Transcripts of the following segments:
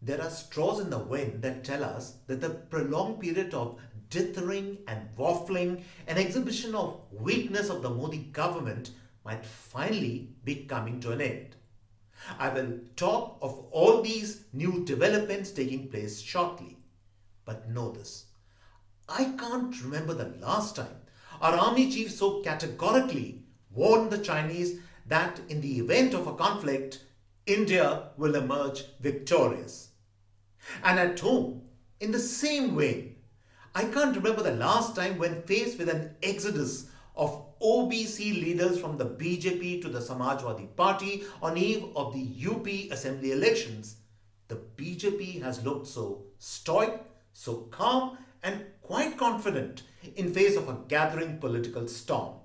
There are straws in the wind that tell us that the prolonged period of dithering and waffling, an exhibition of weakness of the Modi government, might finally be coming to an end. I will talk of all these new developments taking place shortly. But know this, I can't remember the last time our army chief so categorically warned the Chinese that in the event of a conflict, India will emerge victorious. And at home, in the same way, I can't remember the last time when faced with an exodus of OBC leaders from the BJP to the Samajwadi Party on eve of the UP Assembly elections, the BJP has looked so stoic, so calm and quite confident in face of a gathering political storm.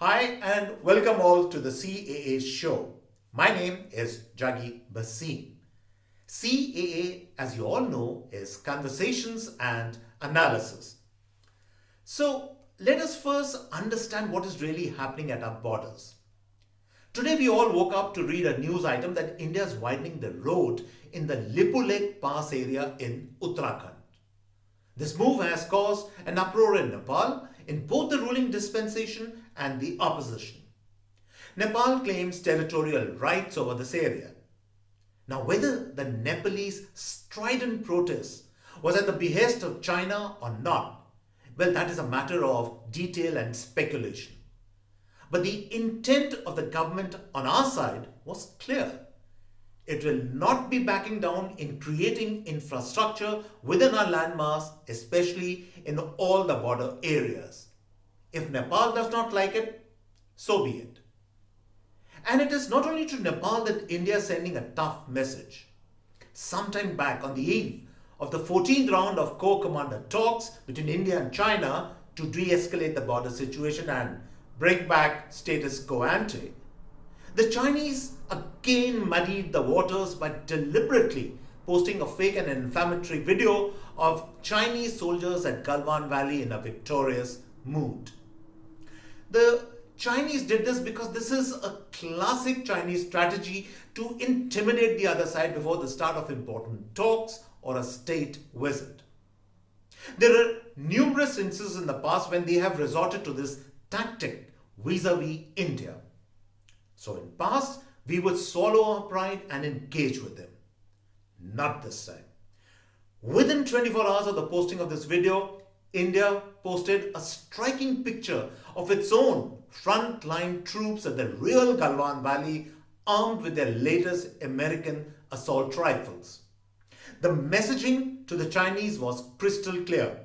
Hi and welcome all to the CAA show. My name is Juggi Bhasin. CAA, as you all know, is Conversations and Analysis. So let us first understand what is really happening at our borders. Today we all woke up to read a news item that India is widening the road in the Lipulekh Pass area in Uttarakhand. This move has caused an uproar in Nepal in both the ruling dispensation and the opposition. Nepal claims territorial rights over this area. Now, whether the Nepalese strident protest was at the behest of China or not, well, that is a matter of detail and speculation. But the intent of the government on our side was clear. It will not be backing down in creating infrastructure within our landmass, especially in all the border areas. If Nepal does not like it, so be it. And it is not only to Nepal that India is sending a tough message. Sometime back on the eve of the 14th round of Corps Commander talks between India and China to de-escalate the border situation and bring back status quo ante, the Chinese again muddied the waters by deliberately posting a fake and inflammatory video of Chinese soldiers at Galwan Valley in a victorious mood. The Chinese did this because this is a classic Chinese strategy to intimidate the other side before the start of important talks or a state visit. There are numerous instances in the past when they have resorted to this tactic vis-a-vis India. So in past, we would swallow our pride and engage with them. Not this time. Within 24 hours of the posting of this video, India posted a striking picture of its own frontline troops at the real Galwan Valley armed with their latest American assault rifles. The messaging to the Chinese was crystal clear.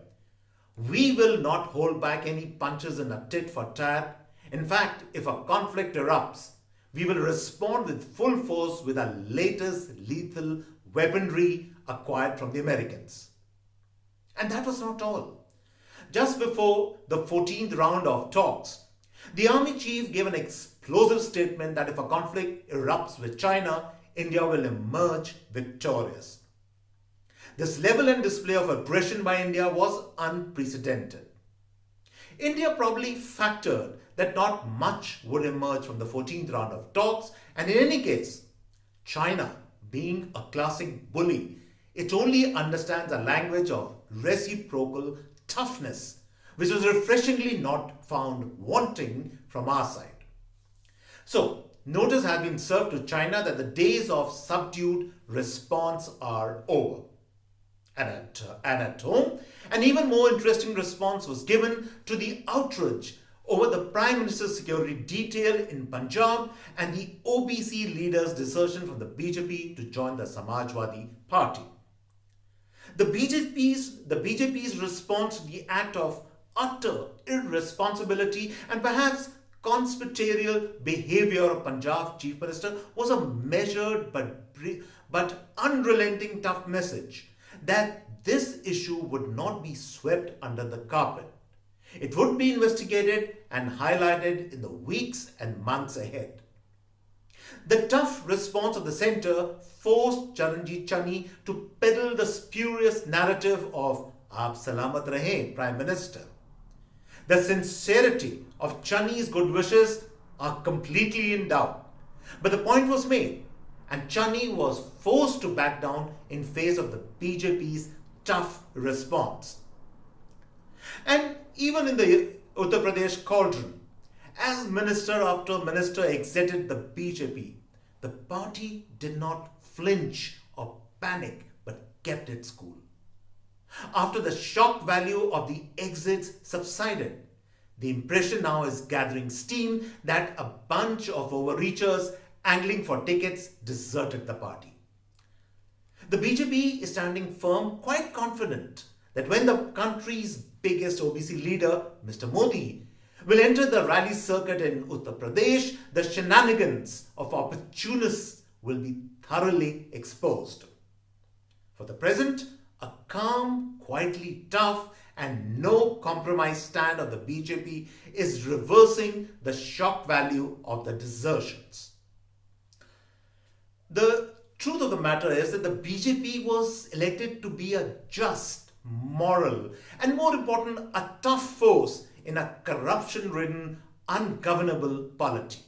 We will not hold back any punches in a tit for tat. In fact, if a conflict erupts, we will respond with full force with our latest lethal weaponry acquired from the Americans. And that was not all. Just before the 14th round of talks, the army chief gave an explosive statement that if a conflict erupts with China, India will emerge victorious. This level and display of aggression by India was unprecedented. India probably factored that not much would emerge from the 14th round of talks, and in any case, China, being a classic bully, it only understands a language of reciprocal toughness, which was refreshingly not found wanting from our side. So, notice has been served to China that the days of subdued response are over. And at home, an even more interesting response was given to the outrage over the Prime Minister's security detail in Punjab and the OBC leader's desertion from the BJP to join the Samajwadi Party. The BJP's response to the act of utter irresponsibility and perhaps conspiratorial behavior of Punjab Chief Minister was a measured but unrelenting tough message that this issue would not be swept under the carpet. It would be investigated and highlighted in the weeks and months ahead. The tough response of the centre forced Charanjit Chani to peddle the spurious narrative of Aap Salamat Rahe, Prime Minister. The sincerity of Chani's good wishes are completely in doubt. But the point was made. and Chani was forced to back down in face of the BJP's tough response. And even in the Uttar Pradesh cauldron, as minister after minister exited the BJP, the party did not flinch or panic but kept its cool. After the shock value of the exits subsided, the impression now is gathering steam that a bunch of overreachers angling for tickets deserted the party. The BJP is standing firm, quite confident that when the country's biggest OBC leader, Mr. Modi, will enter the rally circuit in Uttar Pradesh, the shenanigans of opportunists will be thoroughly exposed. For the present, a calm, quietly tough and no compromise stand of the BJP is reversing the shock value of the desertions. The truth of the matter is that the BJP was elected to be a just, moral, and more important, a tough force in a corruption-ridden, ungovernable polity.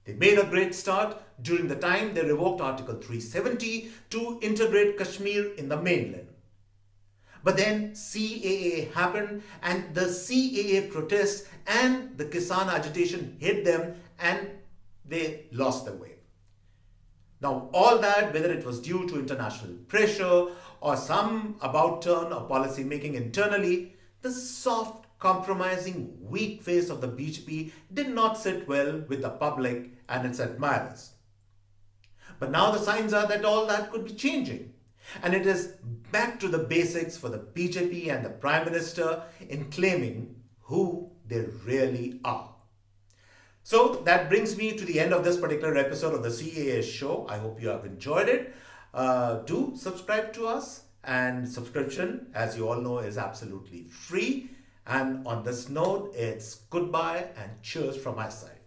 They made a great start during the time they revoked Article 370 to integrate Kashmir in the mainland. But then CAA happened and the CAA protests and the Kisan agitation hit them and they lost their way. Now all that, whether it was due to international pressure or some about turn or policy making internally, the soft, compromising, weak face of the BJP did not sit well with the public and its admirers. But now the signs are that all that could be changing. And it is back to the basics for the BJP and the Prime Minister in claiming who they really are. So that brings me to the end of this particular episode of the CAA show. I hope you have enjoyed it. Do subscribe to us, and subscription, as you all know, is absolutely free. And on this note, it's goodbye and cheers from my side.